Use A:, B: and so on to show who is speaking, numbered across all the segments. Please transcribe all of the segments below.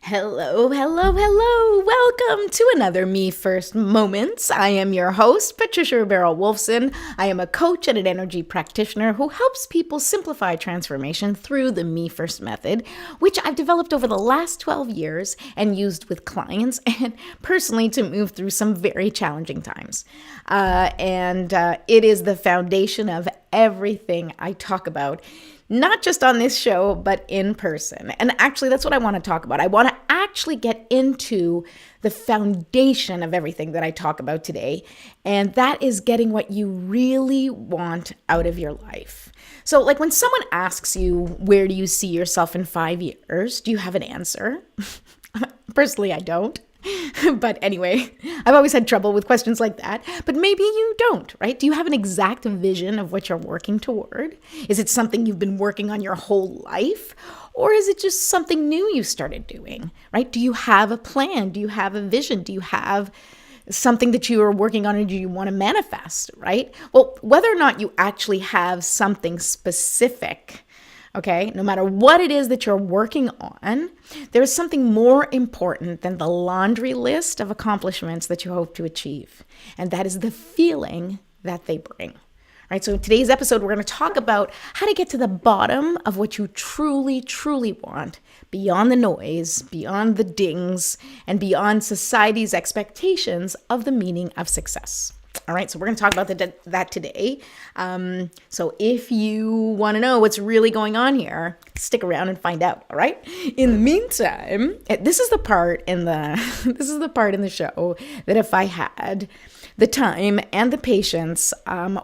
A: Hello, hello, hello. Welcome to another Me First Moments. I am your host, Patricia Ribeiro-Wolfson. I am a coach and an energy practitioner who helps people simplify transformation through the Me First method, which I've developed over the last 12 years and used with clients and personally to move through some very challenging times. It is the foundation of everything I talk about, not just on this show, but in person. And actually, that's what I want to talk about. I want to actually get into the foundation of everything that I talk about today. And that is getting what you really want out of your life. So like when someone asks you, where do you see yourself in 5 years? Do you have an answer? Personally, I don't. But anyway, I've always had trouble with questions like that. But maybe you don't, right? Do you have an exact vision of what you're working toward? Is it something you've been working on your whole life? Or is it just something new you started doing, right? Do you have a plan? Do you have a vision? Do you have something that you are working on and do you want to manifest, right? Well, whether or not you actually have something specific, okay, no matter what it is that you're working on, there is something more important than the laundry list of accomplishments that you hope to achieve. And that is the feeling that they bring. Right? So in today's episode, we're going to talk about how to get to the bottom of what you truly, truly want, beyond the noise, beyond the dings, and beyond society's expectations of the meaning of success. All right, so we're going to talk about that today. So if you want to know what's really going on here, stick around and find out. All right. In the meantime, this is the part in the show that if I had the time and the patience,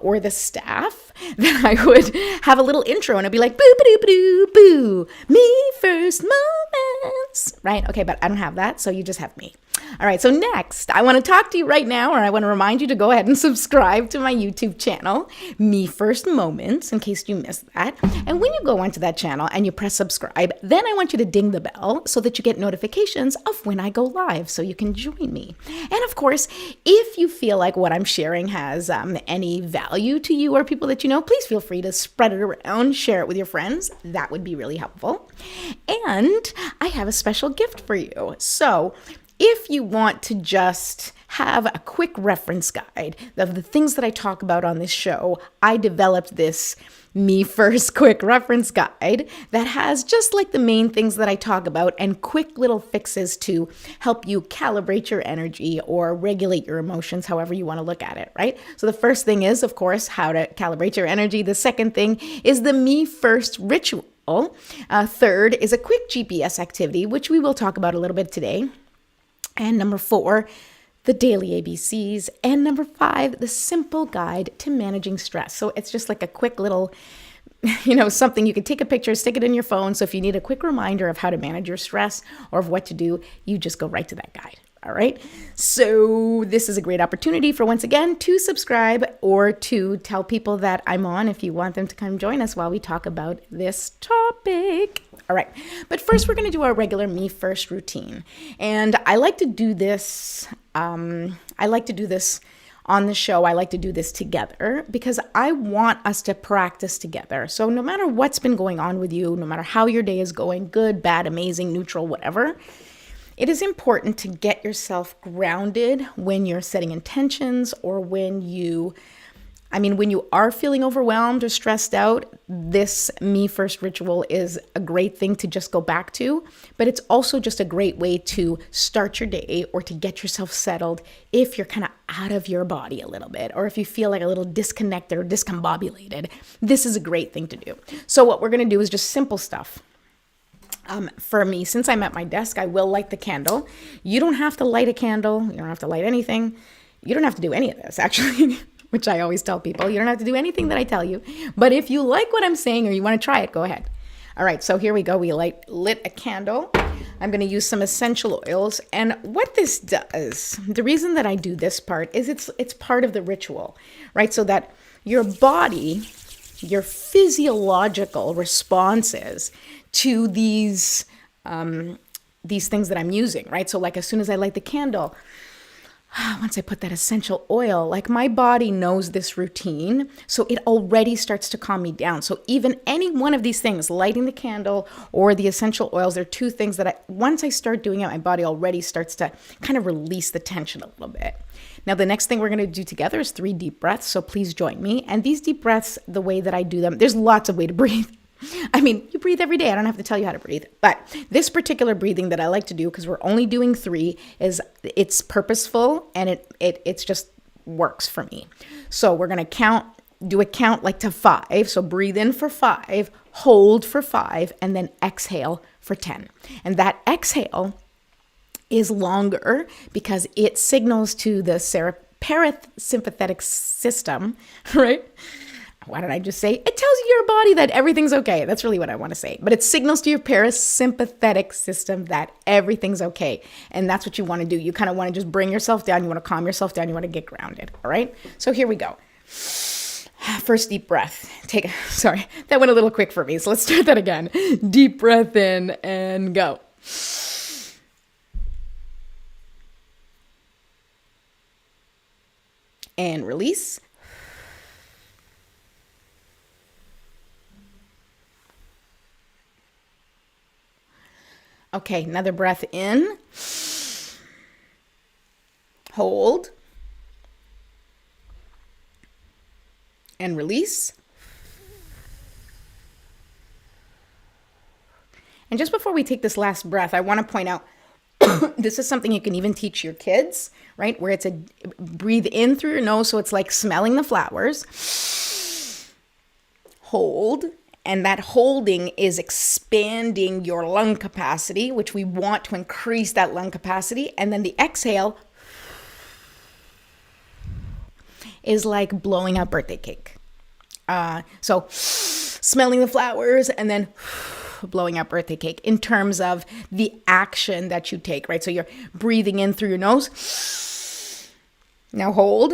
A: or the staff, then I would have a little intro and I'd be like, boo, boo, boo, boo, me first moments, right? Okay, but I don't have that, so you just have me. All right, so next, I want to talk to you right now, or I want to remind you to go ahead and subscribe to my YouTube channel, Me First Moments, in case you missed that. And when you go onto that channel and you press subscribe, then I want you to ding the bell so that you get notifications of when I go live so you can join me. And of course, if you feel like what I'm sharing has any value to you or people that you know, please feel free to spread it around, share it with your friends. That would be really helpful. And I have a special gift for you. So if you want to just have a quick reference guide of the things that I talk about on this show, I developed this Me First quick reference guide that has just like the main things that I talk about and quick little fixes to help you calibrate your energy or regulate your emotions, however you want to look at it, right? So the first thing is, of course, how to calibrate your energy. The second thing is the Me First ritual. Third is a quick GPS activity, which we will talk about a little bit today. And number 4, the daily ABCs. And number 5, the simple guide to managing stress. So it's just like a quick little, something you can take a picture, stick it in your phone. So if you need a quick reminder of how to manage your stress or of what to do, you just go right to that guide. All right. So this is a great opportunity for, once again, to subscribe or to tell people that I'm on if you want them to come join us while we talk about this topic. All right. But first, we're going to do our regular Me First routine. And I like to do this. On the show. I like to do this together because I want us to practice together. So no matter what's been going on with you, no matter how your day is going, good, bad, amazing, neutral, whatever, it is important to get yourself grounded when you're setting intentions or when you are feeling overwhelmed or stressed out. This Me First ritual is a great thing to just go back to, but it's also just a great way to start your day or to get yourself settled if you're kind of out of your body a little bit, or if you feel like a little disconnected or discombobulated. This is a great thing to do. So what we're going to do is just simple stuff. For me, since I'm at my desk, I will light the candle. You don't have to light a candle. You don't have to light anything. You don't have to do any of this, actually, which I always tell people. You don't have to do anything that I tell you. But if you like what I'm saying or you want to try it, go ahead. All right, so here we go. We lit a candle. I'm going to use some essential oils. And what this does, the reason that I do this part is it's part of the ritual, right? So that your body, your physiological responses to these things that I'm using, right? So like as soon as I light the candle, once I put that essential oil, like my body knows this routine, so it already starts to calm me down. So even any one of these things, lighting the candle or the essential oils, they're two things that once I start doing it, my body already starts to kind of release the tension a little bit. Now, the next thing we're going to do together is 3 deep breaths. So please join me. And these deep breaths, the way that I do them, there's lots of ways to breathe. I mean, you breathe every day. I don't have to tell you how to breathe. But this particular breathing that I like to do, because we're only doing 3, is it's purposeful and it's just works for me. So we're going to do a count like to 5. So breathe in for 5, hold for 5, and then exhale for 10. And that exhale is longer because it signals to the parasympathetic system, right? Why did I just say? It tells your body that everything's okay. That's really what I want to say. But it signals to your parasympathetic system that everything's okay. And that's what you want to do. You kind of want to just bring yourself down. You want to calm yourself down. You want to get grounded. All right? So here we go. First deep breath. Sorry, that went a little quick for me. So let's start that again. Deep breath in and go. And release. Okay, another breath in. Hold. And release. And just before we take this last breath, I want to point out, this is something you can even teach your kids, right? Where it's a breathe in through your nose, so it's like smelling the flowers. Hold. And that holding is expanding your lung capacity, which we want to increase that lung capacity. And then the exhale is like blowing out birthday cake. So smelling the flowers and then blowing out birthday cake in terms of the action that you take, right? So you're breathing in through your nose. Now hold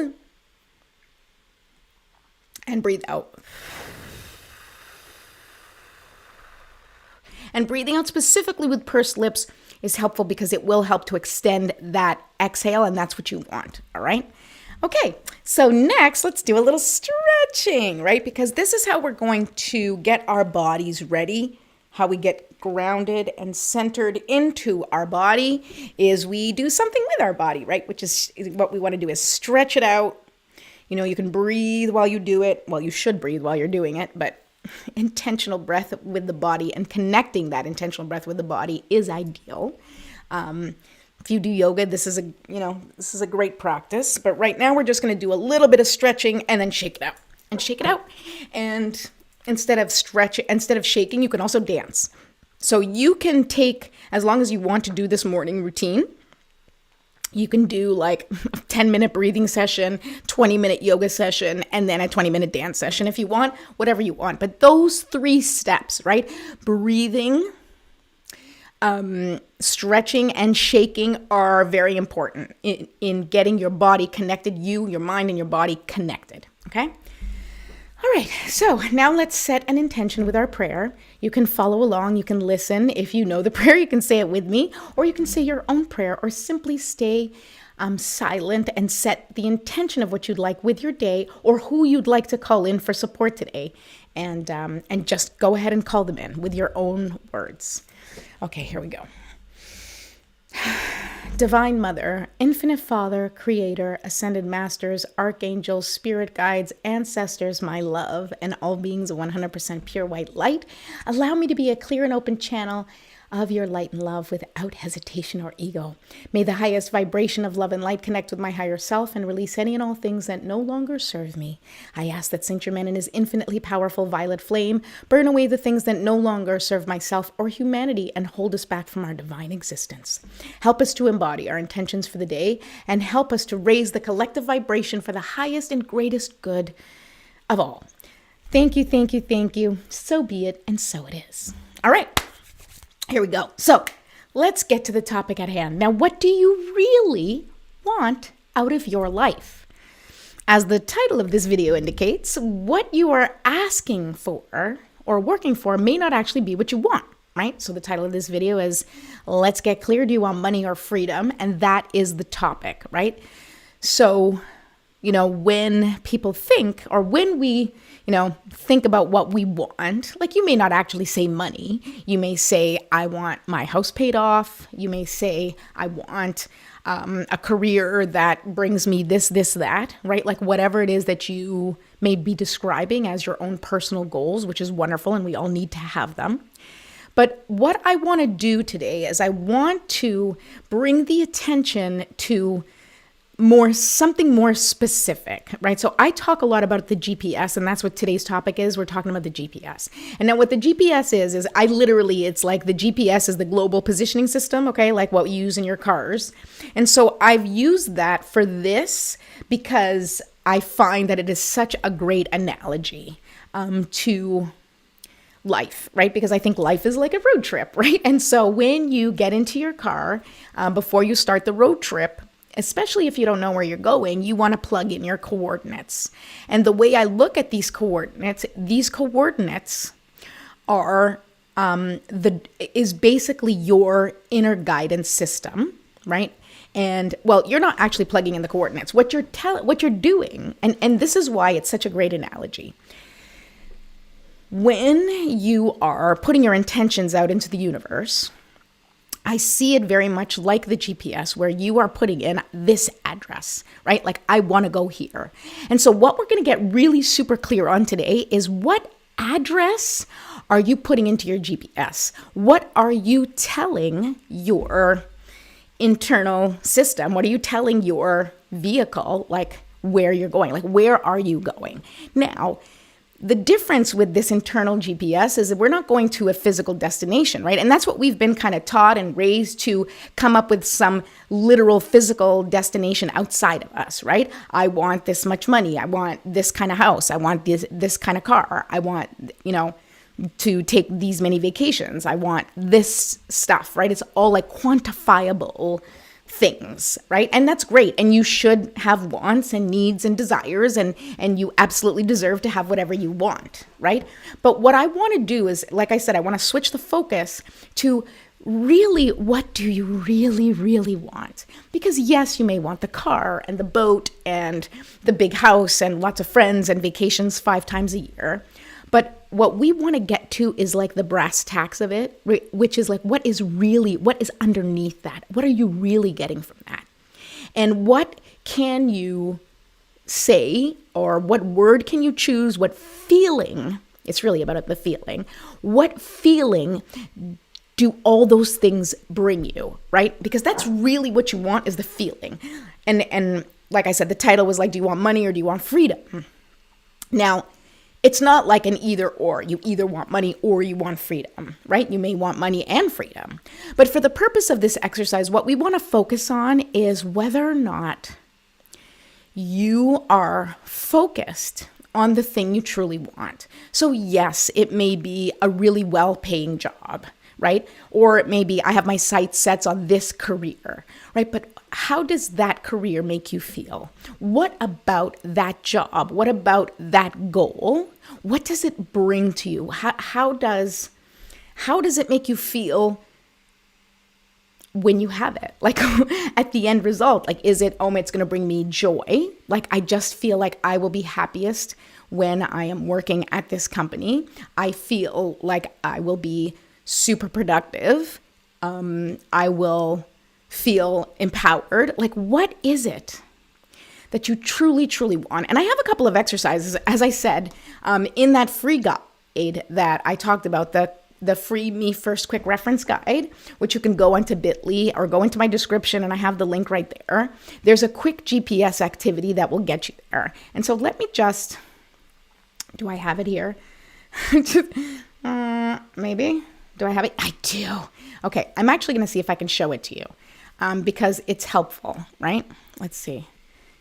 A: and breathe out. And breathing out specifically with pursed lips is helpful because it will help to extend that exhale, and that's what you want, all right? Okay, so next, let's do a little stretching, right? Because this is how we're going to get our bodies ready, how we get grounded and centered into our body is we do something with our body, right? Which is what we want to do is stretch it out. You know, you can breathe while you do it. Well, you should breathe while you're doing it, but intentional breath with the body and connecting that intentional breath with the body is ideal. If you do yoga, this is a great practice. But right now we're just going to do a little bit of stretching and then shake it out and shake it out. And instead of shaking, you can also dance. So you can take, as long as you want to do this morning routine, you can do like a 10-minute breathing session, 20-minute yoga session, and then a 20-minute dance session if you want, whatever you want. But those 3 steps, right? Breathing, stretching, and shaking are very important in getting your body connected, your mind and your body connected, okay? All right, so now let's set an intention with our prayer. You can follow along, you can listen. If you know the prayer, you can say it with me, or you can say your own prayer, or simply stay silent and set the intention of what you'd like with your day, or who you'd like to call in for support today, and just go ahead and call them in with your own words. Okay, here we go. Divine Mother, Infinite Father, Creator, Ascended Masters, Archangels, Spirit Guides, Ancestors, my love, and all beings of 100% pure white light, allow me to be a clear and open channel of your light and love without hesitation or ego. May the highest vibration of love and light connect with my higher self and release any and all things that no longer serve me. I ask that Saint Germain and his infinitely powerful violet flame burn away the things that no longer serve myself or humanity and hold us back from our divine existence. Help us to embody our intentions for the day and help us to raise the collective vibration for the highest and greatest good of all. Thank you, thank you, thank you. So be it, and so it is. All right. Here we go. So let's get to the topic at hand. Now, what do you really want out of your life? As the title of this video indicates, what you are asking for or working for may not actually be what you want, right? So the title of this video is, Let's Get Clear. Do you want money or freedom? And that is the topic, right? So, when people think, or when we, think about what we want, like you may not actually say money. You may say, I want my house paid off. You may say, I want a career that brings me this, that, right? Like whatever it is that you may be describing as your own personal goals, which is wonderful, and we all need to have them. But what I want to do today is I want to bring the attention to something more specific, right? So I talk a lot about the GPS, and that's what today's topic is. We're talking about the GPS. And now what the GPS is it's like the GPS is the global positioning system, okay? Like what you use in your cars. And so I've used that for this because I find that it is such a great analogy to life, right? Because I think life is like a road trip, right? And so when you get into your car, before you start the road trip, especially if you don't know where you're going, you want to plug in your coordinates. And the way I look at these coordinates are is basically your inner guidance system, right? And well, you're not actually plugging in the coordinates. What you're doing, and this is why it's such a great analogy. When you are putting your intentions out into the universe, I see it very much like the GPS, where you are putting in this address, right? Like, I want to go here. And so what we're going to get really super clear on today is what address are you putting into your GPS? What are you telling your internal system? What are you telling your vehicle, like where you're going? Like, where are you going? Now, the difference with this internal GPS is that we're not going to a physical destination, right? And that's what we've been kind of taught and raised to come up with some literal physical destination outside of us, right? I want this much money. I want this kind of house. I want this kind of car. I want, to take these many vacations. I want this stuff, right? It's all like quantifiable things, right? And that's great. And you should have wants and needs and desires, and you absolutely deserve to have whatever you want, right? But what I want to do is, like I said, I want to switch the focus to really, what do you really, really want? Because yes, you may want the car and the boat and the big house and lots of friends and vacations 5 times a year. But what we want to get to is like the brass tacks of it, which is like, what is underneath that? What are you really getting from that? And what can you say, or what word can you choose? What feeling, it's really about the feeling. What feeling do all those things bring you, right? Because that's really what you want, is the feeling. And like I said, the title was like, do you want money or do you want freedom? Now, it's not like an either or. You either want money or you want freedom, right? You may want money and freedom. But for the purpose of this exercise, what we want to focus on is whether or not you are focused on the thing you truly want. So yes, it may be a really well-paying job, right? Or it may be, I have my sights set on this career, right? But how does that career make you feel? What about that job? What about that goal? What does it bring to you? How does it make you feel when you have it? Like at the end result, like, is it, it's going to bring me joy? Like, I just feel like I will be happiest when I am working at this company. I feel like I will be super productive. I will feel empowered. Like, what is it that you truly, truly want? And I have a couple of exercises, as I said, in that free guide that I talked about, the free Me First Quick Reference Guide, which you can go onto Bitly or go into my description, and I have the link right there. There's a quick GPS activity that will get you there. And so let me just, do I have it here? Maybe. Do I have it? I do. Okay, I'm actually going to see if I can show it to you. Because it's helpful, right? Let's see.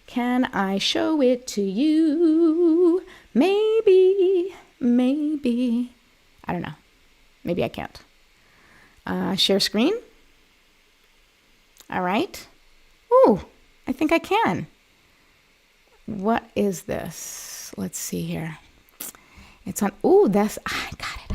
A: Can I show it to you? Maybe. I don't know. Maybe I can't. Share screen. All right. Ooh, I think I can. What is this? Let's see here. It's on. Ooh, I got it.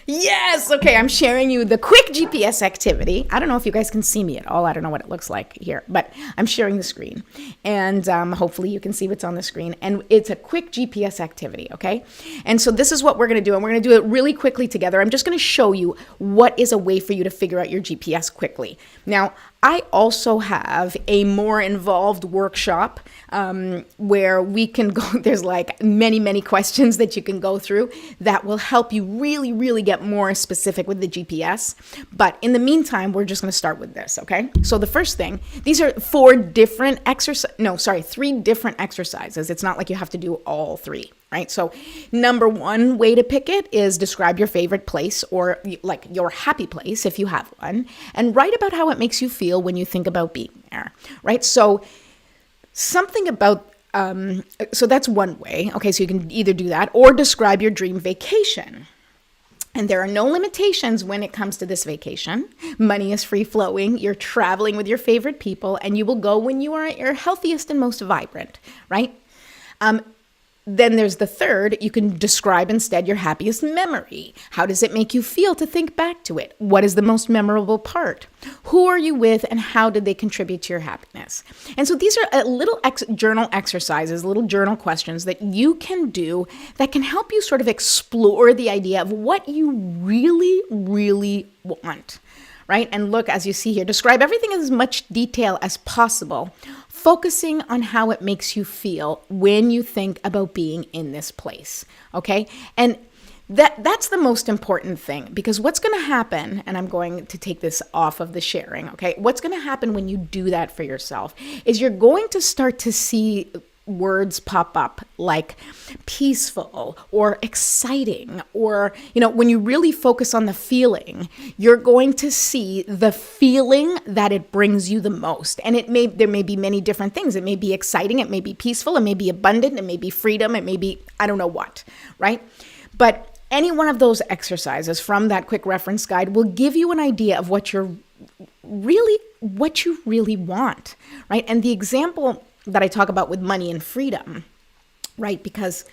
A: Yes. Okay. I'm sharing you the quick GPS activity. I don't know if you guys can see me at all. I don't know what it looks like here, but I'm sharing the screen, and hopefully you can see what's on the screen. And it's a quick GPS activity. Okay. And so this is what we're going to do, and we're going to do it really quickly together. I'm just going to show you what is a way for you to figure out your GPS quickly. Now, I also have a more involved workshop where we can go, there's like many questions that you can go through that will help you really get more specific with the GPS. But in the meantime, we're just going to start with this, okay? So the first thing, these are three different exercises. It's not like you have to do all three. Right. So number one way to pick it is describe your favorite place, or like your happy place if you have one, and write about how it makes you feel when you think about being there. Right. So something about so that's one way. OK, so you can either do that or describe your dream vacation. And there are no limitations when it comes to this vacation. Money is free flowing. You're traveling with your favorite people, and you will go when you are at your healthiest and most vibrant. Right. Then there's the third. You can describe instead your happiest memory. How does it make you feel to think back to it? What is the most memorable part? Who are you with, and how did they contribute to your happiness? And so these are little journal exercises, little journal questions that you can do that can help you sort of explore the idea of what you really want. Right? And look, as you see here, describe everything in as much detail as possible, focusing on how it makes you feel when you think about being in this place. Okay? And that's the most important thing, because what's going to happen, and I'm going to take this off of the sharing, okay? What's going to happen when you do that for yourself is you're going to start to see words pop up like peaceful or exciting, or, when you really focus on the feeling, you're going to see the feeling that it brings you the most. And there may be many different things. It may be exciting. It may be peaceful. It may be abundant. It may be freedom. It may be, I don't know what, right? But any one of those exercises from that quick reference guide will give you an idea of what you really want, right? And the example that I talk about with money and freedom, right? Because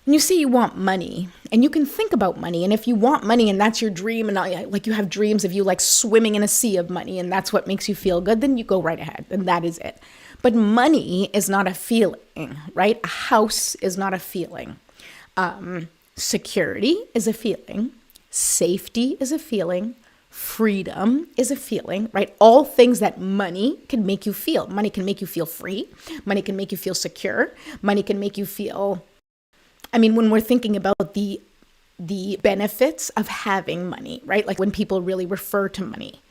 A: when you say you want money, and you can think about money, and if you want money and that's your dream, and like you have dreams of you like swimming in a sea of money, and that's what makes you feel good, then you go right ahead, and that is it. But money is not a feeling, right? A house is not a feeling. Security is a feeling. Safety is a feeling. Freedom is a feeling, right? All things that money can make you feel. Money can make you feel free. Money can make you feel secure. Money can make you feel, when we're thinking about the benefits of having money, right? Like when people really refer to money,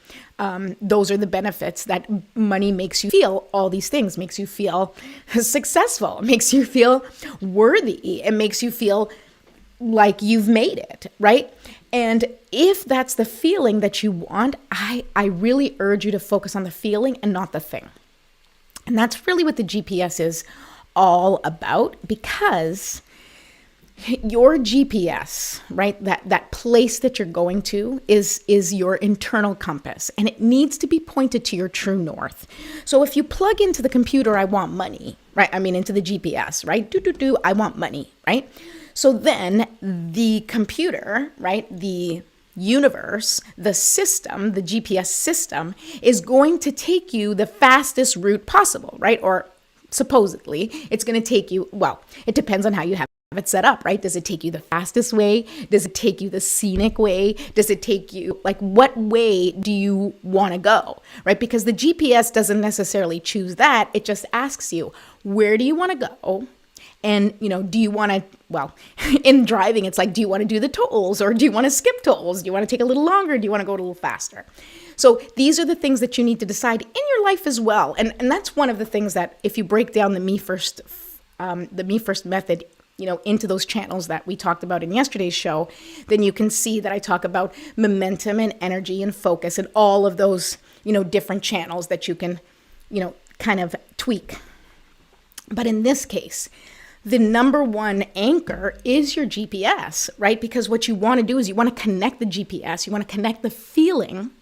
A: those are the benefits that money makes you feel. All these things makes you feel successful. It makes you feel worthy. It makes you feel like you've made it, right? And if that's the feeling that you want, I really urge you to focus on the feeling and not the thing. And that's really what the GPS is all about, because your GPS, right, that place that you're going to is your internal compass, and it needs to be pointed to your true north. So if you plug into the computer, I want money, right? Into the GPS, right? I want money, right? So then the computer, right, the universe, the system, the GPS system is going to take you the fastest route possible, right? Or supposedly it's going to take you, well, it depends on how you have it set up, right? Does it take you the fastest way? Does it take you the scenic way? Does it take you, like, what way do you want to go, right? Because the GPS doesn't necessarily choose that. It just asks you, where do you want to go? And, do you want to, well, in driving, it's like, do you want to do the tolls, or do you want to skip tolls? Do you want to take a little longer? Do you want to go a little faster? So these are the things that you need to decide in your life as well. And that's one of the things that if you break down the Me First method, into those channels that we talked about in yesterday's show, then you can see that I talk about momentum and energy and focus and all of those, different channels that you can, kind of tweak. But in this case, the number one anchor is your GPS, right? Because what you want to do is you want to connect the GPS, you want to connect the feeling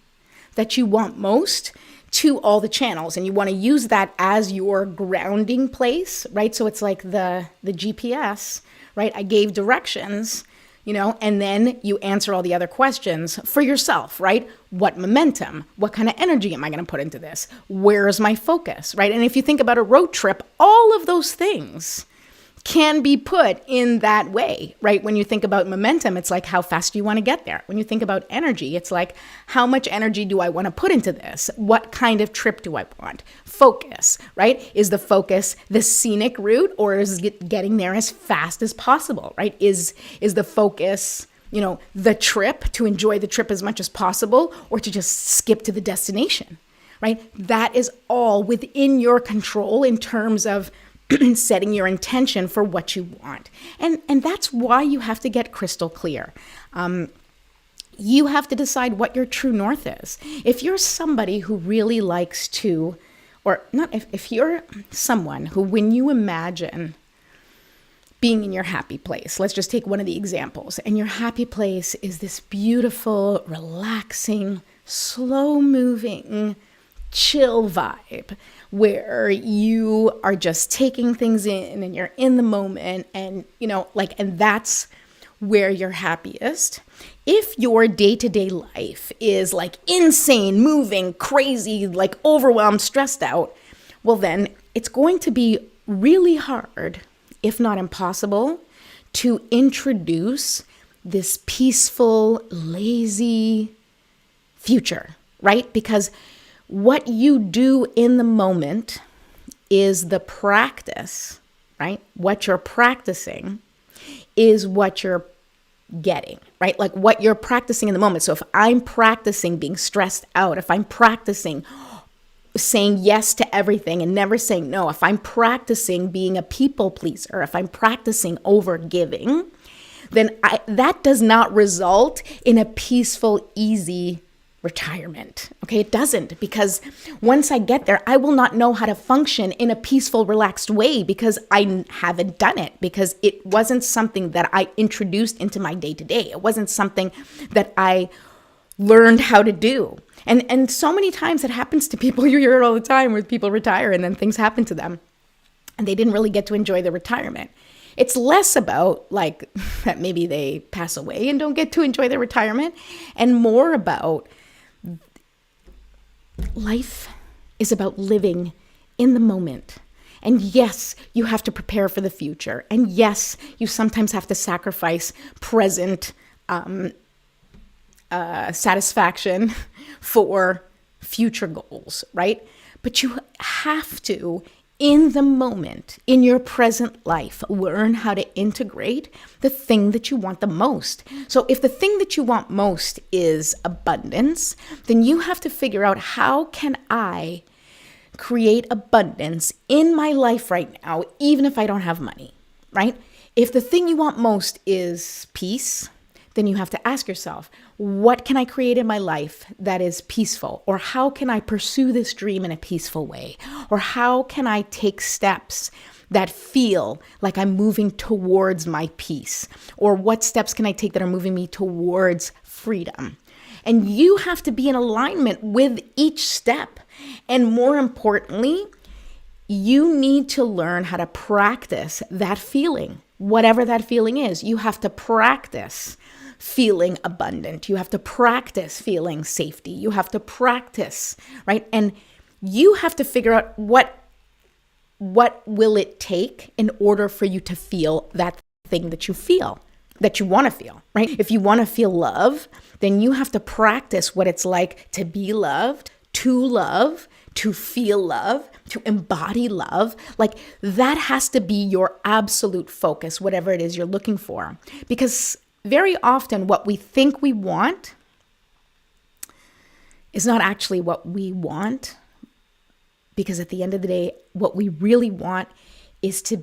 A: that you want most to all the channels, and you want to use that as your grounding place, right? So it's like the GPS, right? I gave directions, and then you answer all the other questions for yourself, right? What momentum? What kind of energy am I going to put into this? Where is my focus, right? And if you think about a road trip, all of those things can be put in that way, right? When you think about momentum, it's like, how fast do you want to get there? When you think about energy, it's like, how much energy do I want to put into this? What kind of trip do I want? Focus, right? Is the focus the scenic route, or is it getting there as fast as possible, right? Is the focus, the trip, to enjoy the trip as much as possible, or to just skip to the destination, right? That is all within your control in terms of setting your intention for what you want. And that's why you have to get crystal clear. You have to decide what your true north is. If you're somebody who really likes to, or not, if you're someone who, when you imagine being in your happy place, let's just take one of the examples, and your happy place is this beautiful, relaxing, slow-moving, chill vibe, where you are just taking things in and you're in the moment, and and that's where you're happiest. If your day-to-day life is like insane, moving, crazy, like overwhelmed, stressed out, well then it's going to be really hard, if not impossible, to introduce this peaceful, lazy future, right? Because what you do in the moment is the practice, right? What you're practicing is what you're getting, right? Like what you're practicing in the moment. So if I'm practicing being stressed out, if I'm practicing saying yes to everything and never saying no, if I'm practicing being a people pleaser, if I'm practicing overgiving, then that does not result in a peaceful, easy retirement. Okay, it doesn't, because once I get there, I will not know how to function in a peaceful, relaxed way because I haven't done it, because it wasn't something that I introduced into my day-to-day. It wasn't something that I learned how to do. And so many times it happens to people. You hear it all the time where people retire and then things happen to them and they didn't really get to enjoy their retirement. It's less about like that maybe they pass away and don't get to enjoy their retirement, and more about life is about living in the moment. And yes, you have to prepare for the future. And yes, you sometimes have to sacrifice present satisfaction for future goals, right? But you have to, in the moment, in your present life, learn how to integrate the thing that you want the most. So if the thing that you want most is abundance, then you have to figure out, how can I create abundance in my life right now, even if I don't have money, right? If the thing you want most is peace, then you have to ask yourself, what can I create in my life that is peaceful? Or how can I pursue this dream in a peaceful way? Or how can I take steps that feel like I'm moving towards my peace? Or what steps can I take that are moving me towards freedom? And you have to be in alignment with each step. And more importantly, you need to learn how to practice that feeling, whatever that feeling is. You have to practice feeling abundant. You have to practice feeling safety. You have to practice, right? And you have to figure out what will it take in order for you to feel that thing that you feel, that you want to feel, right? If you want to feel love, then you have to practice what it's like to be loved, to feel love, to embody love. Like that has to be your absolute focus, whatever it is you're looking for. Because very often what we think we want is not actually what we want, because at the end of the day, what we really want is to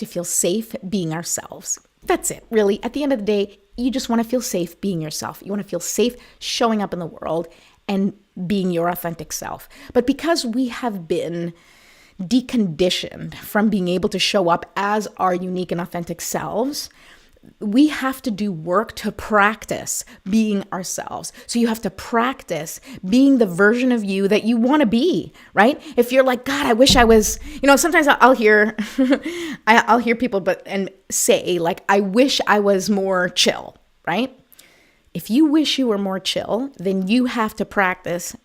A: feel safe being ourselves. That's it, really. At the end of the day, you just want to feel safe being yourself. You want to feel safe showing up in the world and being your authentic self. But because we have been deconditioned from being able to show up as our unique and authentic selves, we have to do work to practice being ourselves. So you have to practice being the version of you that you want to be, right? If you're like, God, I wish I was, sometimes I'll hear, I'll hear people and say like, I wish I was more chill, right? If you wish you were more chill, then you have to practice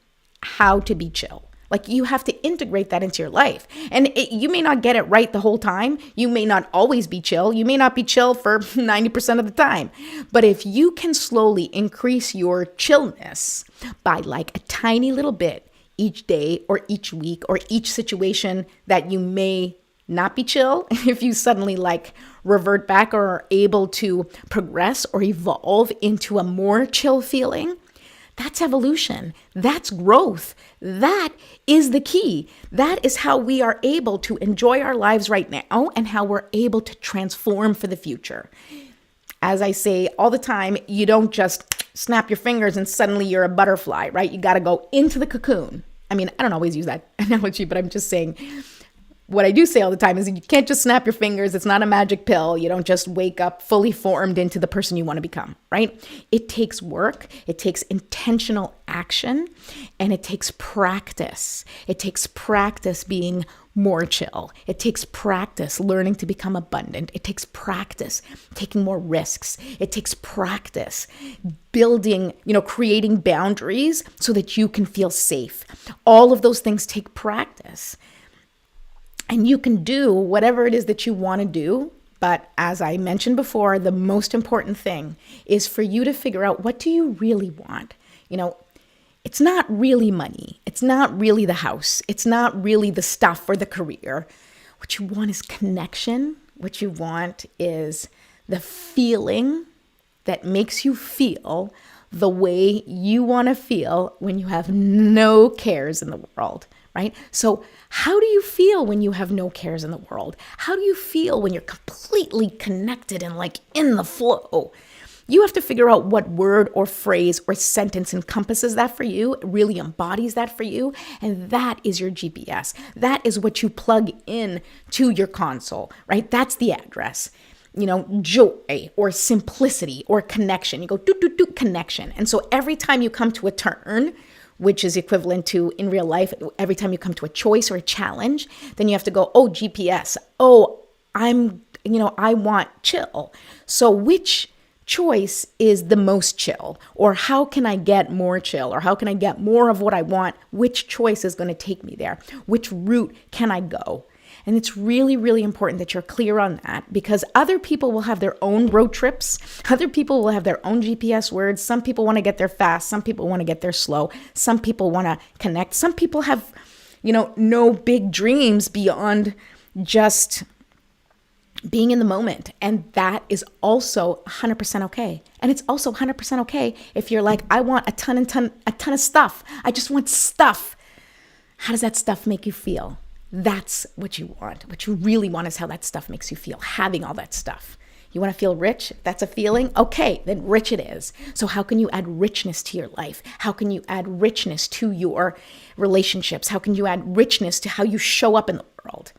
A: how to be chill. Like you have to integrate that into your life. And you may not get it right the whole time. You may not always be chill. You may not be chill for 90% of the time. But if you can slowly increase your chillness by like a tiny little bit each day or each week or each situation that you may not be chill, if you suddenly like revert back or are able to progress or evolve into a more chill feeling, that's evolution. That's growth. That is the key. That is how we are able to enjoy our lives right now and how we're able to transform for the future. As I say all the time, you don't just snap your fingers and suddenly you're a butterfly, right? You got to go into the cocoon. I mean, I don't always use that analogy, but I'm just saying what I do say all the time is you can't just snap your fingers. It's not a magic pill. You don't just wake up fully formed into the person you want to become, right? It takes work. It takes intentional action, and it takes practice. It takes practice being more chill. It takes practice learning to become abundant. It takes practice taking more risks. It takes practice building, creating boundaries so that you can feel safe. All of those things take practice. And you can do whatever it is that you want to do. But as I mentioned before, the most important thing is for you to figure out, what do you really want? It's not really money. It's not really the house. It's not really the stuff or the career. What you want is connection. What you want is the feeling that makes you feel the way you want to feel when you have no cares in the world. Right? So how do you feel when you have no cares in the world? How do you feel when you're completely connected and like in the flow? You have to figure out what word or phrase or sentence encompasses that for you, really embodies that for you. And that is your GPS. That is what you plug in to your console, right? That's the address. Joy or simplicity or connection. You go do connection. And so every time you come to a turn, which is equivalent to in real life, every time you come to a choice or a challenge, then you have to go, GPS. I want chill. So which choice is the most chill? Or how can I get more chill? Or how can I get more of what I want? Which choice is going to take me there? Which route can I go? And it's really, really important that you're clear on that, because other people will have their own road trips. Other people will have their own GPS words. Some people want to get there fast. Some people want to get there slow. Some people want to connect. Some people have, no big dreams beyond just being in the moment. And that is also 100% okay. And it's also 100% okay if you're like, I want a ton of stuff. I just want stuff. How does that stuff make you feel? That's what you want. What you really want is how that stuff makes you feel, having all that stuff. You want to feel rich? If that's a feeling, okay, then rich it is. So how can you add richness to your life? How can you add richness to your relationships? How can you add richness to how you show up in the world?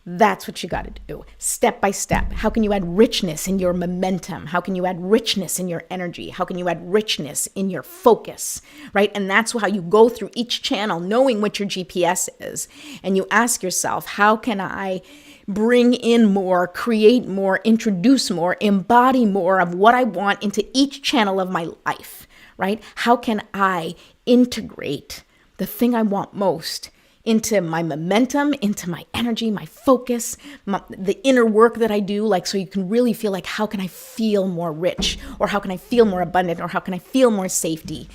A: That's what you got to do, step by step. How can you add richness in your momentum? How can you add richness in your energy? How can you add richness in your focus, right? And that's how you go through each channel, knowing what your GPS is. And you ask yourself, how can I bring in more, create more, introduce more, embody more of what I want into each channel of my life, right? How can I integrate the thing I want most into my momentum, into my energy, my focus, the inner work that I do, like, so you can really feel like, how can I feel more rich, or how can I feel more abundant, or how can I feel more safety,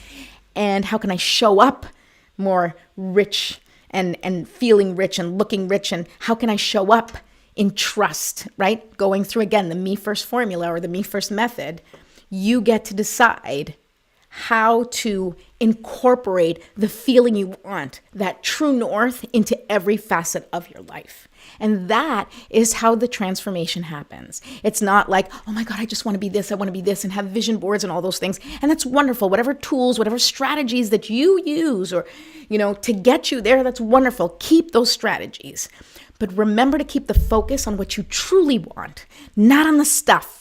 A: and how can I show up more rich and feeling rich and looking rich, and how can I show up in trust, right? Going through, again, the Me First formula or the Me First method, you get to decide how to incorporate the feeling you want, that true north, into every facet of your life. And that is how the transformation happens. It's not like, oh my God, I just want to be this, I want to be this, and have vision boards and all those things. And that's wonderful. Whatever tools, whatever strategies that you use, or, to get you there, that's wonderful. Keep those strategies. But remember to keep the focus on what you truly want, not on the stuff,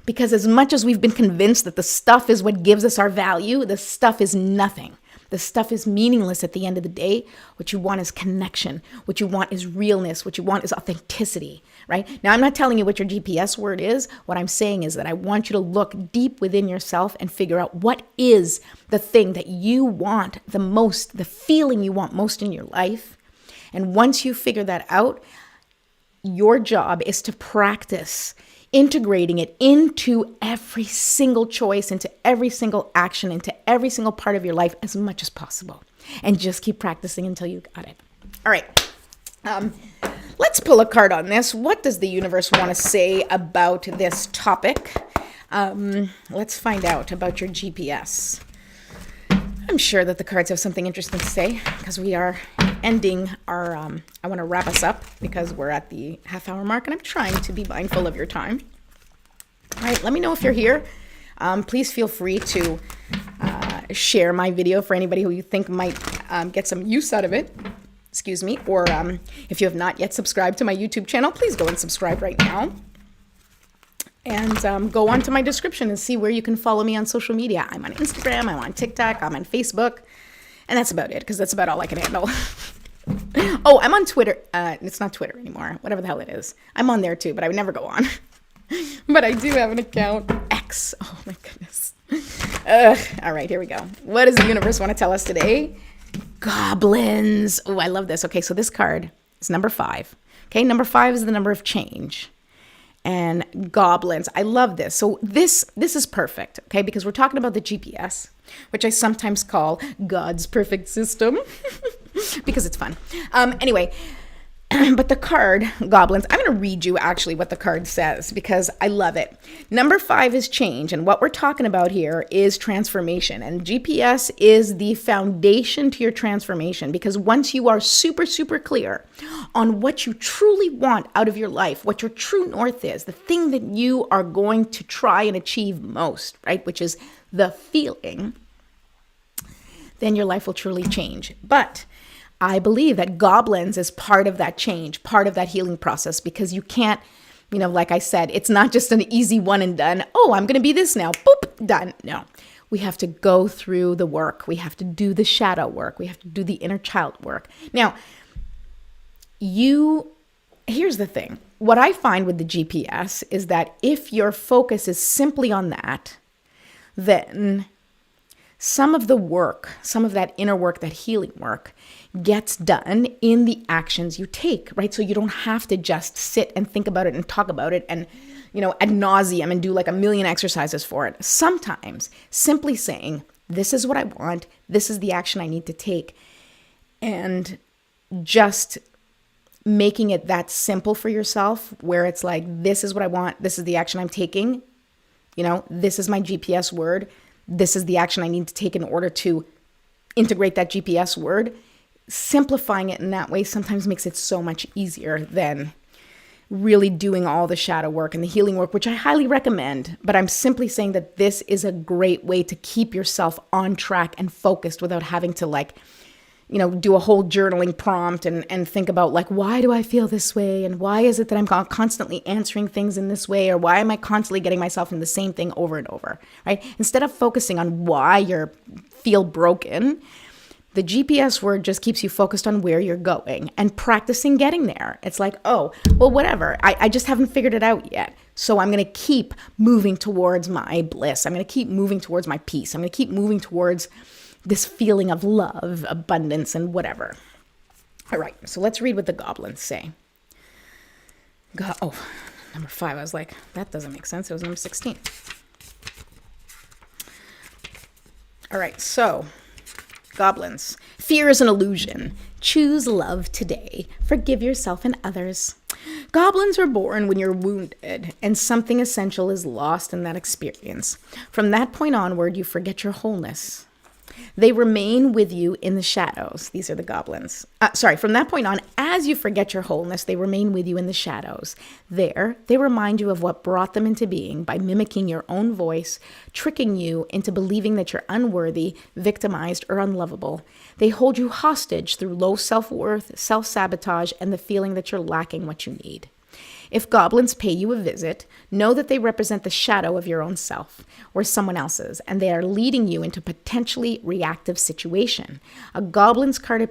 A: Because as much as we've been convinced that the stuff is what gives us our value, the stuff is nothing. The stuff is meaningless at the end of the day. What you want is connection. What you want is realness. What you want is authenticity, right? Now, I'm not telling you what your GPS word is. What I'm saying is that I want you to look deep within yourself and figure out what is the thing that you want the most, the feeling you want most in your life. And once you figure that out, your job is to practice integrating it into every single choice, into every single action, into every single part of your life as much as possible. And just keep practicing until you got it. All right. Let's pull a card on this. What does the universe want to say about this topic? Let's find out about your GPS. I'm sure that the cards have something interesting to say because we are ending our, I want to wrap us up because we're at the half-hour mark and I'm trying to be mindful of your time. All right, let me know if you're here. Please feel free to share my video for anybody who you think might get some use out of it. Excuse me. Or if you have not yet subscribed to my YouTube channel, please go and subscribe right now. And go on to my description and see where you can follow me on social media. I'm on Instagram, I'm on TikTok, I'm on Facebook. And that's about it, because that's about all I can handle. Oh, I'm on Twitter. It's not Twitter anymore, whatever the hell it is. I'm on there too, but I would never go on. But I do have an account, X. Oh my goodness. All right, here we go. What does the universe want to tell us today? Goblins. Oh, I love this. Okay, so this card is number 5. Okay, number 5 is the number of change. And goblins. I love this. So this is perfect, okay? Because we're talking about the GPS, which I sometimes call God's perfect system because it's fun. Anyway, but the card, goblins, I'm going to read you actually what the card says because I love it. Number 5 is change. And what we're talking about here is transformation. And GPS is the foundation to your transformation because once you are super, super clear on what you truly want out of your life, what your true north is, the thing that you are going to try and achieve most, right? Which is the feeling, then your life will truly change. But I believe that goblins is part of that change, part of that healing process, because you can't, like I said, it's not just an easy one and done. Oh, I'm going to be this now. Boop, done. No, we have to go through the work. We have to do the shadow work. We have to do the inner child work. Now, here's the thing. What I find with the GPS is that if your focus is simply on that, then some of the work, some of that inner work, that healing work gets done in the actions you take, right? So you don't have to just sit and think about it and talk about it and, ad nauseum and do like a million exercises for it. Sometimes simply saying, this is what I want, this is the action I need to take, and just making it that simple for yourself where it's like, this is what I want, this is the action I'm taking, this is my GPS word, this is the action I need to take in order to integrate that GPS word. Simplifying it in that way sometimes makes it so much easier than really doing all the shadow work and the healing work, which I highly recommend. But I'm simply saying that this is a great way to keep yourself on track and focused without having to do a whole journaling prompt and think about why do I feel this way? And why is it that I'm constantly answering things in this way? Or why am I constantly getting myself in the same thing over and over, right? Instead of focusing on why you feel broken, the GPS word just keeps you focused on where you're going and practicing getting there. It's like, oh, well, whatever. I just haven't figured it out yet. So I'm going to keep moving towards my bliss. I'm going to keep moving towards my peace. I'm going to keep moving towards this feeling of love, abundance, and whatever. All right, so let's read what the goblins say. Number 5. I was like, that doesn't make sense. It was number 16. All right, so goblins. Fear is an illusion. Choose love today. Forgive yourself and others. Goblins are born when you're wounded and something essential is lost in that experience. From that point onward, you forget your wholeness. They remain with you in the shadows. These are the goblins. From that point on, as you forget your wholeness, they remain with you in the shadows. There, they remind you of what brought them into being by mimicking your own voice, tricking you into believing that you're unworthy, victimized, or unlovable. They hold you hostage through low self-worth, self-sabotage, and the feeling that you're lacking what you need. If goblins pay you a visit, know that they represent the shadow of your own self or someone else's, and they are leading you into potentially reactive situation. A goblin's card's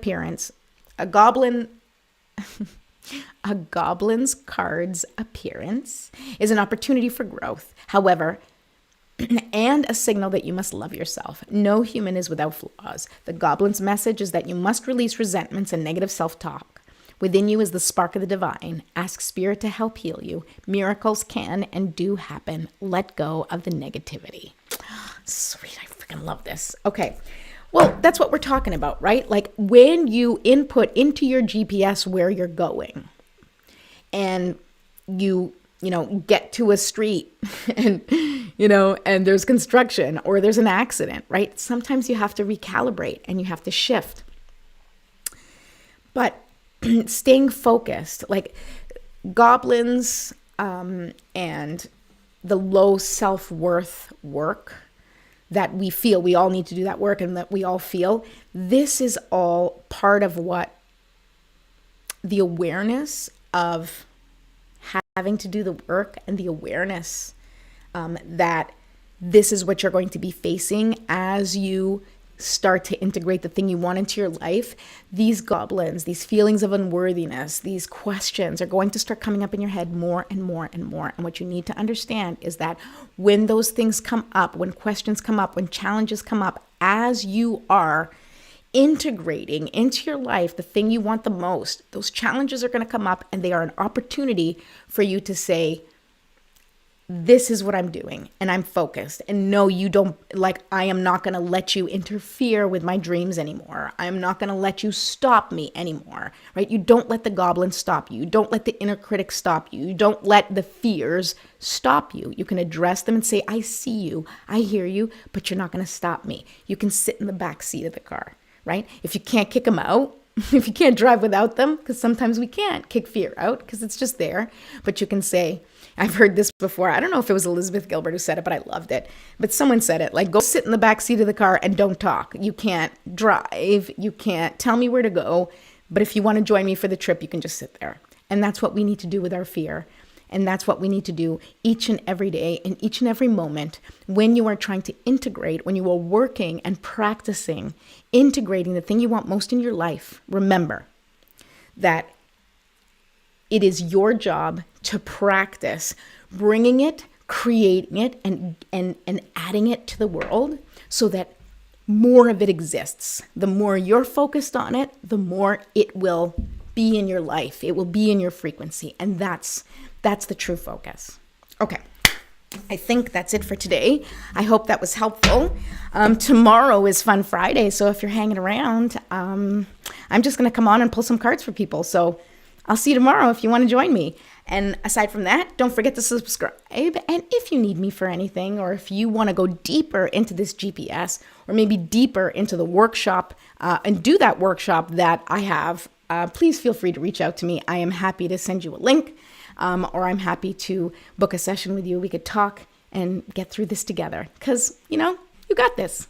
A: appearance is an opportunity for growth. However, and a signal that you must love yourself. No human is without flaws. The goblin's message is that you must release resentments and negative self-talk. Within you is the spark of the divine. Ask spirit to help heal you. Miracles can and do happen. Let go of the negativity. Sweet, I freaking love this. Okay, well, that's what we're talking about, right? Like when you input into your GPS where you're going and you get to a street and, and there's construction or there's an accident, right? Sometimes you have to recalibrate and you have to shift. But staying focused, like goblins and the low self-worth work that we feel, we all need to do that work and that we all feel, this is all part of what the awareness of having to do the work and the awareness that this is what you're going to be facing as you start to integrate the thing you want into your life. These goblins, these feelings of unworthiness, these questions are going to start coming up in your head more and more and more. And what you need to understand is that when those things come up, when questions come up, when challenges come up, as you are integrating into your life the thing you want the most, those challenges are going to come up and they are an opportunity for you to say, this is what I'm doing and I'm focused. And no, you don't, like, I am not going to let you interfere with my dreams anymore. I'm not going to let you stop me anymore, right? You don't let the goblin stop you. You don't let the inner critic stop you. You don't let the fears stop you. You can address them and say, I see you, I hear you, but you're not going to stop me. You can sit in the back seat of the car, right? If you can't kick them out, if you can't drive without them, because sometimes we can't kick fear out because it's just there, but you can say, I've heard this before. I don't know if it was Elizabeth Gilbert who said it, but I loved it. But someone said it, like, go sit in the back seat of the car and don't talk. You can't drive. You can't tell me where to go. But if you want to join me for the trip, you can just sit there. And that's what we need to do with our fear. And that's what we need to do each and every day, in each and every moment, when you are trying to integrate, when you are working and practicing, integrating the thing you want most in your life. Remember that it is your job to practice bringing it, creating it, and adding it to the world so that more of it exists. The more you're focused on it, the more it will be in your life. It will be in your frequency. And that's the true focus. Okay. I think that's it for today. I hope that was helpful. Tomorrow is Fun Friday. So if you're hanging around, I'm just going to come on and pull some cards for people. So I'll see you tomorrow if you want to join me. And aside from that, don't forget to subscribe. And if you need me for anything, or if you want to go deeper into this GPS, or maybe deeper into the workshop and do that workshop that I have, please feel free to reach out to me. I am happy to send you a link, or I'm happy to book a session with you. We could talk and get through this together because, you got this.